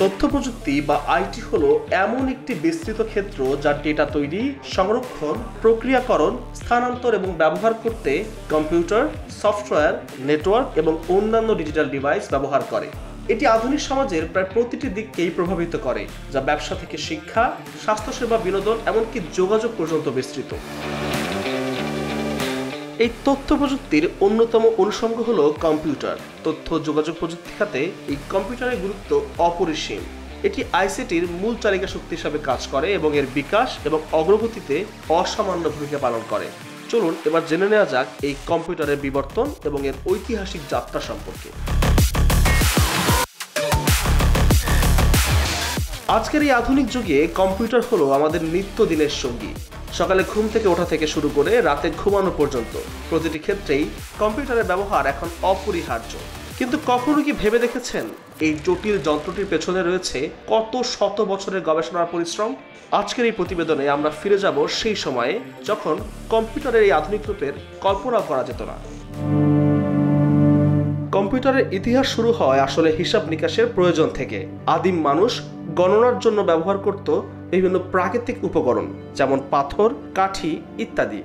তথ্য প্রযুক্তি বা আইটি হলো এমন একটি বিস্তৃত ক্ষেত্র যা ডেটা তৈরি, সংরক্ষণ, প্রক্রিয়াকরণ, স্থানান্তর এবং ব্যবহার করতে কম্পিউটার, সফটওয়্যার, নেটওয়ার্ক এবং অন্যান্য ডিজিটাল ডিভাইস ব্যবহার করে। এটি আধুনিক সমাজের প্রায় প্রতিটি দিককেই প্রভাবিত করে, যা ব্যবসা থেকে শিক্ষা, স্বাস্থ্যসেবা, বিনোদন এমনকি যোগাযোগ পর্যন্ত বিস্তৃত। এই তথ্য প্রযুক্তির অন্যতম অনুষঙ্গ হলো কম্পিউটার। তথ্য যোগাযোগ প্রযুক্তি খাতে এই কম্পিউটারের গুরুত্ব অপরিসীম। এটি আইসিটির মূল চালিকা শক্তি হিসাবে কাজ করে এবং এর বিকাশ এবং অগ্রগতিতে অসামান্য ভূমিকা পালন করে। চলুন এবার জেনে নেওয়া যাক এই কম্পিউটারের বিবর্তন এবং এর ঐতিহাসিক যাত্রা সম্পর্কে। আজকের এই আধুনিক যুগে কম্পিউটার হলো আমাদের নিত্যদিনের সঙ্গী। সকালে ঘুম থেকে ওঠা থেকে শুরু করে রাতে ঘুমানো পর্যন্ত প্রতিটি ক্ষেত্রেই কম্পিউটারের ব্যবহার এখন অপরিহার্য। কিন্তু কখনো কি ভেবে দেখেছেন এই জটিল যন্ত্রটির পেছনে রয়েছে কত শত বছরের গবেষণার পরিশ্রম? আজকের এই প্রতিবেদনে আমরা ফিরে যাব সেই সময়ে যখন কম্পিউটারের এই আধুনিক রূপের কল্পনাও করা যেত না। কম্পিউটারের ইতিহাস শুরু হয় আসলে হিসাব নিকাশের প্রয়োজন থেকে। আদিম মানুষ গণনার জন্য ব্যবহার করত বিভিন্ন প্রাকৃতিক উপকরণ, যেমন পাথর, কাঠি ইত্যাদি।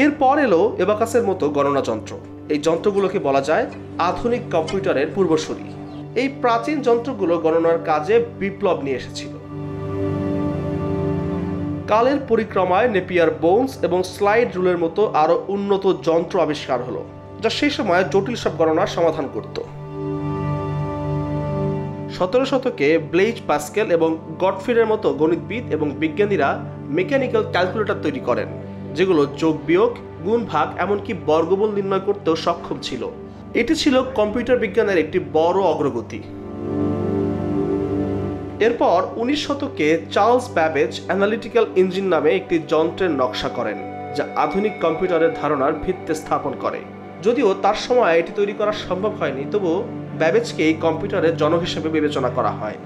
এরপর এলো এবাকাসের মতো গণনা যন্ত্র। এই যন্ত্রগুলোকে বলা যায় আধুনিক কম্পিউটারের পূর্বসূরি। এই প্রাচীন যন্ত্রগুলো গণনার কাজে বিপ্লব নিয়ে এসেছিল। কালের পরিক্রমায় নেপিয়ার বোনস এবং স্লাইড রুলের মতো আরো উন্নত যন্ত্র আবিষ্কার হলো, যা সেই সময় জটিল সব গণনার সমাধান করত। 17 শতকে ব্লেইজ পাস্কেল এবং গডফ্রিডের মতো গণিতবিদ এবং বিজ্ঞানীরা মেকানিক্যাল ক্যালকুলেটর তৈরি করেন, যেগুলো যোগ বিয়োগ, গুণ ভাগ এমনকি বর্গমূল নির্ণয় করতেও সক্ষম ছিল। এটি ছিল কম্পিউটার বিজ্ঞানের একটি বড় অগ্রগতি। এরপর 19 শতকে চার্লস ব্যাবেজ অ্যানালিটিক্যাল ইঞ্জিন নামে একটি যন্ত্রের নকশা করেন, যা আধুনিক কম্পিউটারের ধারণার ভিত্তি স্থাপন করে। যদিও তার সময় এটি তৈরি করা সম্ভব হয়নি, তবুও ব্যাবেজকে এই কম্পিউটারের জনক হিসেবে বিবেচনা করা হয়।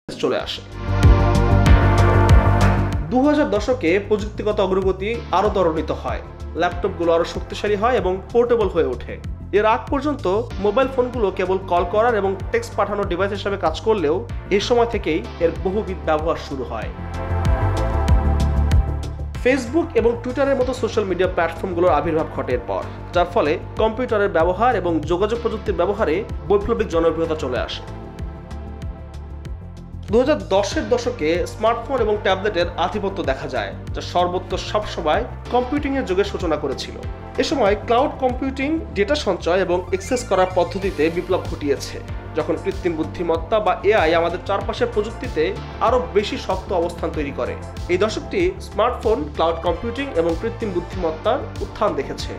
চলে আসে 2000 দশকে প্রযুক্তিগত অগ্রগতি আরো ত্বরান্বিত হয়। ল্যাপটপগুলো আরো শক্তিশালী হয় এবং পোর্টেবল হয়ে ওঠে। এর আগ পর্যন্ত মোবাইল ফোনগুলো কেবল কল করার এবং টেক্সট পাঠানোর ডিভাইস হিসেবে কাজ করলেও এই সময় থেকেই এর বহুবিধ ব্যবহার শুরু হয়। ফেসবুক এবং টুইটারের মতো সোশ্যাল মিডিয়া প্ল্যাটফর্মগুলোর আবির্ভাব ঘটে এরপর, যার ফলে কম্পিউটারের ব্যবহার এবং যোগাযোগ প্রযুক্তির ব্যবহারে বৈপ্লবিক জনপ্রিয়তা চলে আসে। 2010-এর দশকে স্মার্টফোন এবং ট্যাবলেটের আধিপত্য দেখা যায়, যা সর্বত্র সবসময় কম্পিউটিংয়ের যুগের সূচনা করেছিল। এ সময় ক্লাউড কম্পিউটিং ডেটা সঞ্চয় এবং অ্যাক্সেস করার পদ্ধতিতে বিপ্লব ঘটিয়েছে, যখন কৃত্রিম বুদ্ধিমত্তা বা এআই আমাদের চারপাশের প্রযুক্তিতে আরও বেশি শক্ত অবস্থান তৈরি করে। এই দশকটি স্মার্টফোন, ক্লাউড কম্পিউটিং এবং কৃত্রিম বুদ্ধিমত্তার উত্থান দেখেছে।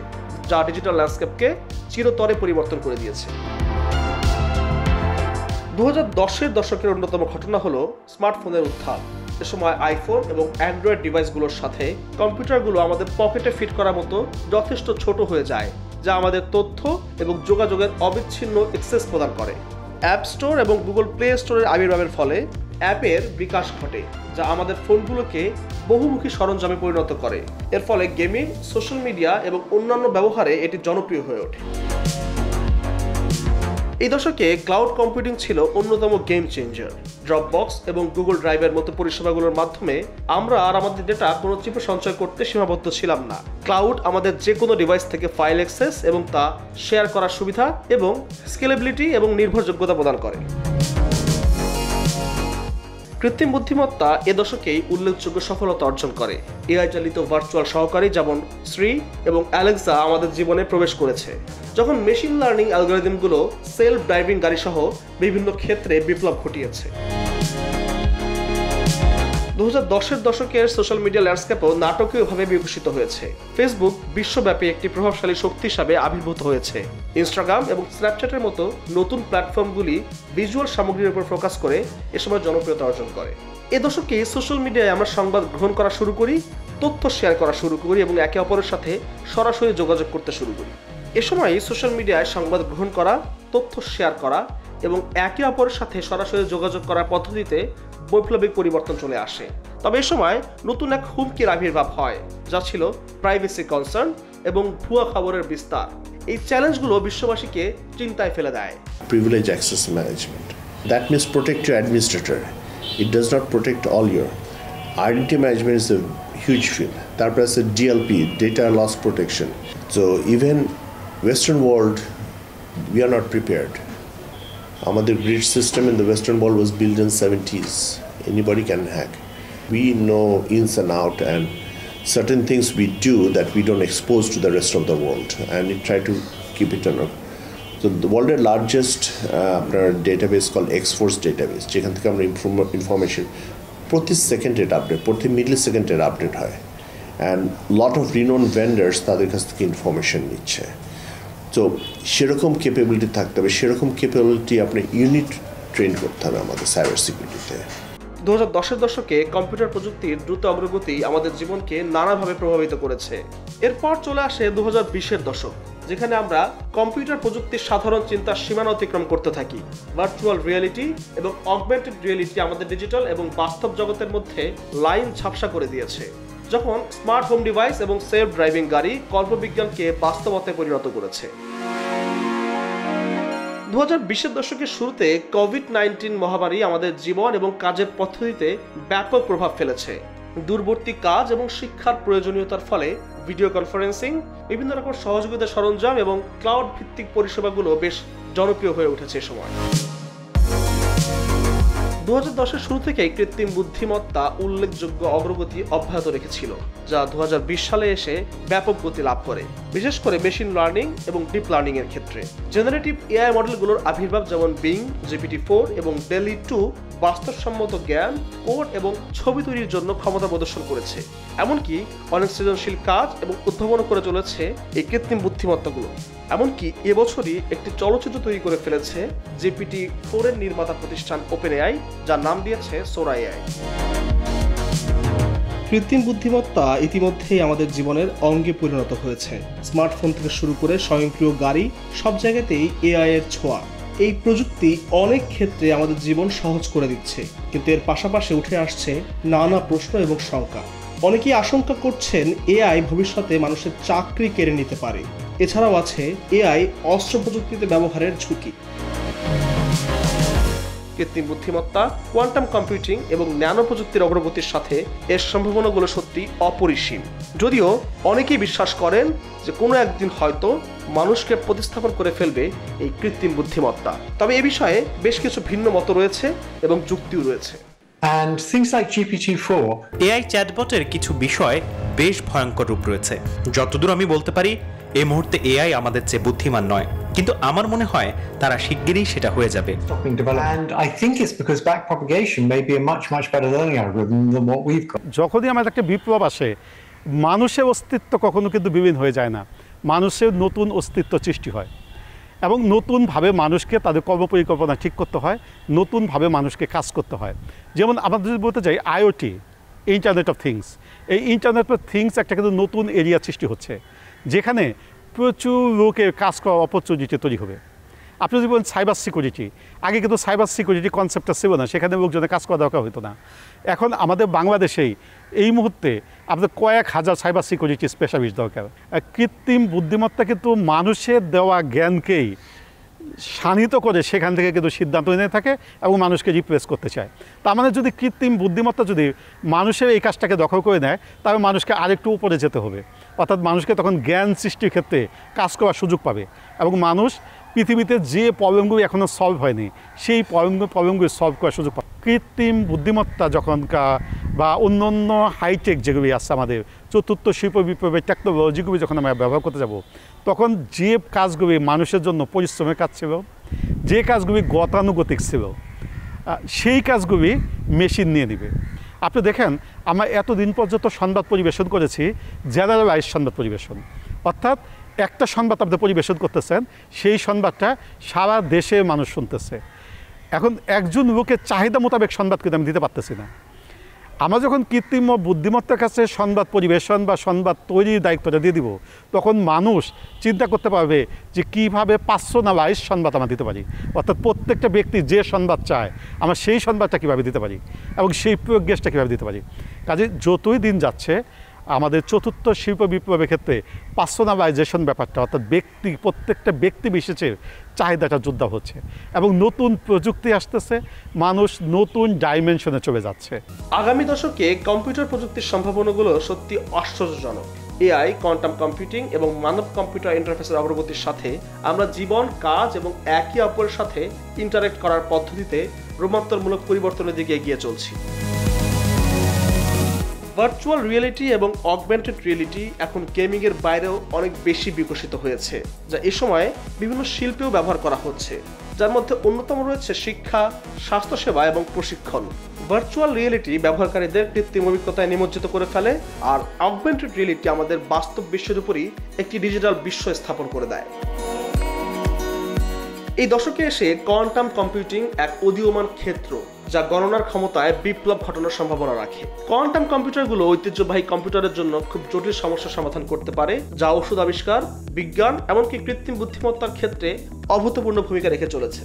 যা ডিজিটাল ল্যান্ডস্কেপকে চিরতরে পরিবর্তন করে দিয়েছে। 2010-এর দশকের অন্যতম ঘটনা হলো স্মার্টফোনের উত্থান। এ সময় আইফোন এবং অ্যান্ড্রয়েড ডিভাইসগুলোর সাথে কম্পিউটারগুলো আমাদের পকেটে ফিট করার মতো যথেষ্ট ছোট হয়ে যায়, যা আমাদের তথ্য এবং যোগাযোগের অবিচ্ছিন্ন অ্যাক্সেস প্রদান করে। অ্যাপ স্টোর এবং গুগল প্লে স্টোরের আবির্ভাবের ফলে অ্যাপের বিকাশ ঘটে, যা আমাদের ফোনগুলোকে বহুমুখী সরঞ্জামে পরিণত করে। এর ফলে গেমিং, সোশ্যাল মিডিয়া এবং অন্যান্য ব্যবহারে এটি জনপ্রিয় হয়ে ওঠে। এই দশকে ক্লাউড কম্পিউটিং ছিল অন্যতম গেম চেঞ্জার। ড্রপবক্স এবং গুগল ড্রাইভের মতো পরিষেবাগুলোর মাধ্যমে আমরা আর আমাদের ডেটা কোনো চিপে সঞ্চয় করতে সীমাবদ্ধ ছিলাম না। ক্লাউড আমাদের যে কোনো ডিভাইস থেকে ফাইল অ্যাক্সেস এবং তা শেয়ার করার সুবিধা এবং স্কেলেবিলিটি এবং নির্ভরযোগ্যতা প্রদান করে। কৃত্রিম বুদ্ধিমত্তা এ দশকেই উল্লেখযোগ্য সফলতা অর্জন করে। এআই চালিত ভার্চুয়াল সহকারী যেমন শ্রী এবং অ্যালেক্সা আমাদের জীবনে প্রবেশ করেছে, যখন মেশিন লার্নিং অ্যালগরিদমগুলো সেলফ ড্রাইভিং গাড়ি সহ বিভিন্ন ক্ষেত্রে বিপ্লব ঘটিয়েছে। 2010-এর দশকের সোশ্যাল মিডিয়া ল্যান্ডস্কেপও নাটকীয়ভাবে বিকশিত হয়েছে। ফেসবুক বিশ্বব্যাপী একটি প্রভাবশালী শক্তি হিসাবে আবির্ভূত হয়েছে। ইনস্টাগ্রাম এবং স্ন্যাপচ্যাটের মতো নতুন প্ল্যাটফর্মগুলি ভিজুয়াল সামগ্রীর উপর ফোকাস করে এ সময় জনপ্রিয়তা অর্জন করে। এ দশকে সোশ্যাল মিডিয়ায় আমরা সংবাদ গ্রহণ করা শুরু করি, তথ্য শেয়ার করা শুরু করি এবং একে অপরের সাথে সরাসরি যোগাযোগ করতে শুরু করি। এ সময় সোশ্যাল মিডিয়ায় সংবাদ গ্রহণ করা, তথ্য শেয়ার করা এবং একে অপরের সাথে সরাসরি যোগাযোগ করার পদ্ধতিতে বৈপ্লবিক পরিবর্তন চলে আসে। তবে এ সময় নতুন এক হুমকির আবির্ভাব হয়, যা ছিল প্রাইভেসি কনসার্ন এবং ভুয়া খবরের বিস্তার। এই চ্যালেঞ্জগুলো বিশ্ববাসীকে চিন্তায় ফেলে দেয়। Privilege access management. That means protect your administrator. It does not protect all your. Identity management is a huge field. তারপর আছে DLP, data loss protection. So even Western world, we are not prepared. Our grid system in the Western world was built in 70s. Anybody can hack. We know ins and out and certain things we do that we don't expose to the rest of the world, and we try to keep it under. So the world's largest database called X-Force database, যেখান থেকে আমরা information প্রতি সেকেন্ডে update, প্রতি মিলি সেকেন্ডে update হয়, and lot of renowned vendors তাদের কাছ থেকে ইনফরমেশন নিচ্ছে। তো সেরকম ক্যাপাবিলিটি থাকতে হবে, সেরকম ক্যাপাবিলিটি আপনি ইউনিট ট্রেন করতে হবে আমাদের সাইবার সিকিউরিটিতে। 2010-এর দশকে কম্পিউটার প্রযুক্তির দ্রুত অগ্রগতি আমাদের জীবনকে নানাভাবে প্রভাবিত করেছে। এরপর চলে আসে 2020-এর দশক, যেখানে আমরা কম্পিউটার প্রযুক্তির সাধারণ চিন্তার সীমানা অতিক্রম করতে থাকি। ভার্চুয়াল রিয়েলিটি এবং অগমেন্টেড রিয়েলিটি আমাদের ডিজিটাল এবং বাস্তব জগতের মধ্যে লাইন ঝাপসা করে দিয়েছে, যখন স্মার্ট হোম ডিভাইস এবং সেলফ ড্রাইভিং গাড়ি কল্পবিজ্ঞানকে বাস্তবতায় পরিণত করেছে। 2020-এর দশকের শুরুতে কোভিড-19 মহামারী আমাদের জীবন এবং কাজের পদ্ধতিতে ব্যাপক প্রভাব ফেলেছে। দূরবর্তী কাজ এবং শিক্ষার প্রয়োজনীয়তার ফলে ভিডিও কনফারেন্সিং, বিভিন্ন রকম সহযোগিতা সরঞ্জাম এবং ক্লাউড ভিত্তিক পরিষেবাগুলো বেশ জনপ্রিয় হয়ে উঠেছে এ সময়। 2010-এর শুরু থেকেই কৃত্রিম বুদ্ধিমত্তা উল্লেখযোগ্য অগ্রগতি অব্যাহত রেখেছিল, যা 2020 সালে এসে ব্যাপক গতি লাভ করে, বিশেষ করে মেশিন লার্নিং এবং ডিপ লার্নিং এর ক্ষেত্রে। জেনারেটিভ এআই মডেলগুলোর আবির্ভাব যেমন বিং, GPT-4 এবং DALL-E 2 বাস্তবসম্মত জ্ঞান, কোড এবং ছবি তৈরির জন্য ক্ষমতা প্রদর্শন করেছে। এমনকি অনেক সৃজনশীল কাজ এবং উদ্ভাবন করে চলেছে এই কৃত্রিম বুদ্ধিমত্তাগুলো। এমনকি এবছরই একটি চলচ্চিত্র তৈরি করে ফেলেছে GPT-4 এর নির্মাতা প্রতিষ্ঠান OpenAI, যার নাম দিয়েছে সোরা AI। কৃত্রিম বুদ্ধিমত্তা ইতিমধ্যেই আমাদের জীবনের অঙ্গে পরিণত হয়েছে। স্মার্টফোন থেকে শুরু করে স্বয়ংক্রিয় গাড়ি, সব জায়গাতেই এআই এর ছোঁয়া। এই প্রযুক্তি অনেক ক্ষেত্রে আমাদের জীবন সহজ করে দিচ্ছে, কিন্তু এর পাশাপাশি উঠে আসছে নানা প্রশ্ন এবং শঙ্কা। অনেকেই আশঙ্কা করছেন এআই ভবিষ্যতে মানুষের চাকরি কেড়ে নিতে পারে। এছাড়াও আছে এআই অস্ত্র প্রযুক্তিতে ব্যবহারের ঝুঁকি। কৃত্রিম বুদ্ধিমত্তা, কোয়ান্টাম কম্পিউটিং এবং ন্যানো প্রযুক্তির অগ্রগতির সাথে এর সম্ভাবনাগুলো সত্যি অপরিসীম। যদিও অনেকেই বিশ্বাস করেন যে কোনো একদিন হয়তো মানুষকে প্রতিস্থাপন করে ফেলবে এই কৃত্রিম বুদ্ধিমত্তা। তবে এ বিষয়ে বেশ কিছু ভিন্ন মত রয়েছে এবং যুক্তিও রয়েছে। And things like GPT-4 AI চ্যাটবটের কিছু বিষয় বেশ ভয়ঙ্কর রূপ রয়েছে। যতদূর আমি বলতে পারি, এই মুহূর্তে এআই আমাদের চেয়ে বুদ্ধিমান নয়, কিন্তু আমার মনে হয় তারা শিগগিরই সেটা হয়ে যাবে। and I think it's because backpropagation may be a much better learning algorithm than what we've got. যখনই আমাদের একটা বিপ্লব আসে, মানুষের অস্তিত্ব কখনো কিন্তু বিলীন হয়ে যায় না। মানুষের নতুন অস্তিত্ব সৃষ্টি হয় এবং নতুনভাবে মানুষকে তাদের কর্মপরিকল্পনা ঠিক করতে হয়, নতুনভাবে মানুষকে কাজ করতে হয়। যেমন আমাদের যদি বলতে চাই আইওটি, ইন্টারনেট অফ থিংস, এই ইন্টারনেট অফ থিংস একটা কিন্তু নতুন এরিয়া সৃষ্টি হচ্ছে, যেখানে প্রচুর লোকের কাজ করার অপরচুনিটি তৈরি হবে। আপনি যদি বলেন সাইবার সিকিউরিটি, আগে কিন্তু সাইবার সিকিউরিটি কনসেপ্টটা ছিল না, সেখানে লোকজনের কাজ করা দরকার হতো না। এখন আমাদের বাংলাদেশেই এই মুহূর্তে আপনাদের কয়েক হাজার সাইবার সিকিউরিটি স্পেশালিস্ট দরকার। কৃত্রিম বুদ্ধিমত্তা কিন্তু মানুষের দেওয়া জ্ঞানকেই শানিত করে সেখান থেকে কিন্তু সিদ্ধান্ত নিয়ে থাকে এবং মানুষকে রিপ্লেস করতে চায়। তার মানে যদি কৃত্রিম বুদ্ধিমত্তা যদি মানুষের এই কাজটাকে দখল করে নেয়, তবে মানুষকে আরেকটু উপরে যেতে হবে, অর্থাৎ মানুষকে তখন জ্ঞান সৃষ্টির ক্ষেত্রে কাজ করার সুযোগ পাবে এবং মানুষ পৃথিবীতে যে প্রবলেমগুলি এখনও সলভ হয়নি সেই প্রবলেমগুলি সলভ করার সুযোগ পাবে। কৃত্রিম বুদ্ধিমত্তা যখন বা অন্য অন্য হাইটেক যেগুলি আছে আমাদের চতুর্থ শিল্প বিপ্লবের টেকনোলজিগুলি যখন আমরা ব্যবহার করতে যাব, তখন যে কাজগুলি মানুষের জন্য পরিশ্রমের কাজ ছিল, যে কাজগুলি গতানুগতিক ছিল, সেই কাজগুলি মেশিন নিয়ে নেবে। আপনি দেখেন আমরা এতদিন পর্যন্ত সংবাদ পরিবেশন করেছি জেনারেলাইজ সংবাদ পরিবেশন, অর্থাৎ একটা সংবাদ আপনি পরিবেশন করতেছেন, সেই সংবাদটা সারা দেশে মানুষ শুনতেছে। এখন একজন লোকের চাহিদা মোতাবেক সংবাদ কিন্তু আমি দিতে পারতেছি না। আমরা যখন কৃত্রিম বুদ্ধিমত্তার কাছে সংবাদ পরিবেশন বা সংবাদ তৈরির দায়িত্বটা দিয়ে দিব, তখন মানুষ চিন্তা করতে পারবে যে কীভাবে পার্সোনালাইজ সংবাদ আমরা দিতে পারি, অর্থাৎ প্রত্যেকটা ব্যক্তি যে সংবাদ চায় আমরা সেই সংবাদটা কীভাবে দিতে পারি এবং সেই প্রোগ্রেসটা কীভাবে দিতে পারি। কাজে যতই দিন যাচ্ছে আমাদের চতুর্থ শিল্প বিপ্লবের ক্ষেত্রে পার্সোনালাইজেশন ব্যাপারটা, অর্থাৎ প্রত্যেকটা ব্যক্তি বিশেষের চাহিদাটা যোদ্ধা হচ্ছে এবং নতুন প্রযুক্তি আসতেছে, মানুষ নতুন ডাইমেনশনে চলে যাচ্ছে। আগামী দশকে কম্পিউটার প্রযুক্তির সম্ভাবনাগুলো সত্যি আশ্চর্যজনক। এআই, কোয়ান্টাম কম্পিউটিং এবং মানব কম্পিউটার ইন্টারফেসের অগ্রগতির সাথে আমরা জীবন, কাজ এবং একে অপরের সাথে ইন্টারেক্ট করার পদ্ধতিতে রূপান্তরমূলক পরিবর্তনের দিকে এগিয়ে চলছি। ভার্চুয়াল রিয়েলিটি এবং অগমেন্টেড রিয়েলিটি এখন গেমিংয়ের বাইরেও অনেক বেশি বিকশিত হয়েছে, যা এ সময় বিভিন্ন শিল্পেও ব্যবহার করা হচ্ছে, যার মধ্যে অন্যতম রয়েছে শিক্ষা, স্বাস্থ্যসেবা এবং প্রশিক্ষণ। ভার্চুয়াল রিয়েলিটি ব্যবহারকারীদের কৃত্রিম অভিজ্ঞতায় নিমজ্জিত করে ফেলে, আর অগমেন্টেড রিয়েলিটি আমাদের বাস্তব বিশ্বের উপরই একটি ডিজিটাল বিশ্ব স্থাপন করে দেয়। এই দশকে এসে কোয়ান্টাম কম্পিউটিং এক উদীয়মান ক্ষেত্র, যা গণনার ক্ষমতায় বিপ্লব ঘটানোর সম্ভাবনা রাখে। কোয়ান্টাম কম্পিউটারগুলো ঐতিহ্যবাহী কম্পিউটারের জন্য খুব জটিল সমস্যার সমাধান করতে পারে, যা ওষুধ আবিষ্কার, বিজ্ঞান এমনকি কৃত্রিম বুদ্ধিমত্তার ক্ষেত্রে অভূতপূর্ণ ভূমিকা রেখে চলেছে।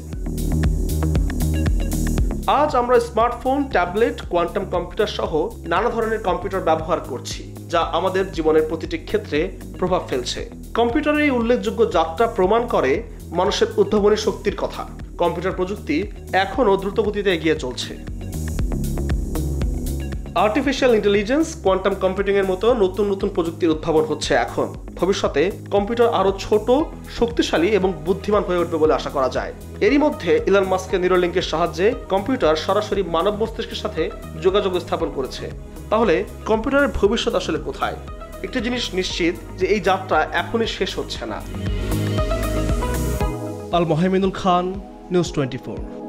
আজ আমরা স্মার্টফোন, ট্যাবলেট, কোয়ান্টাম কম্পিউটার সহ নানা ধরনের কম্পিউটার ব্যবহার করছি, যা আমাদের জীবনের প্রতিটি ক্ষেত্রে প্রভাব ফেলছে। কম্পিউটারের এই উল্লেখযোগ্য যাত্রা প্রমাণ করে মানুষের উদ্ভাবনী শক্তির কথা। কম্পিউটার প্রযুক্তি এখনও দ্রুতগতিতে এগিয়ে চলছে। আর্টিফিশিয়াল ইন্টেলিজেন্স, কোয়ান্টাম কম্পিউটিং এর মতো নতুন নতুন প্রযুক্তির উদ্ভাবন হচ্ছে এখন। ভবিষ্যতে কম্পিউটার আরো ছোট, শক্তিশালী এবং বুদ্ধিমান হয়ে উঠবে বলে আশা করা যায়। এরই মধ্যে ইলন মাস্কের নিউরালিঙ্কের সাহায্যে কম্পিউটার সরাসরি মানব মস্তিষ্কের সাথে যোগাযোগ স্থাপন করেছে। তাহলে কম্পিউটারের ভবিষ্যৎ আসলে কোথায়? একটা জিনিস নিশ্চিত যে এই যাত্রা এখনই শেষ হচ্ছে না। আল মোহাইমিনুল খান, নিউজ 24।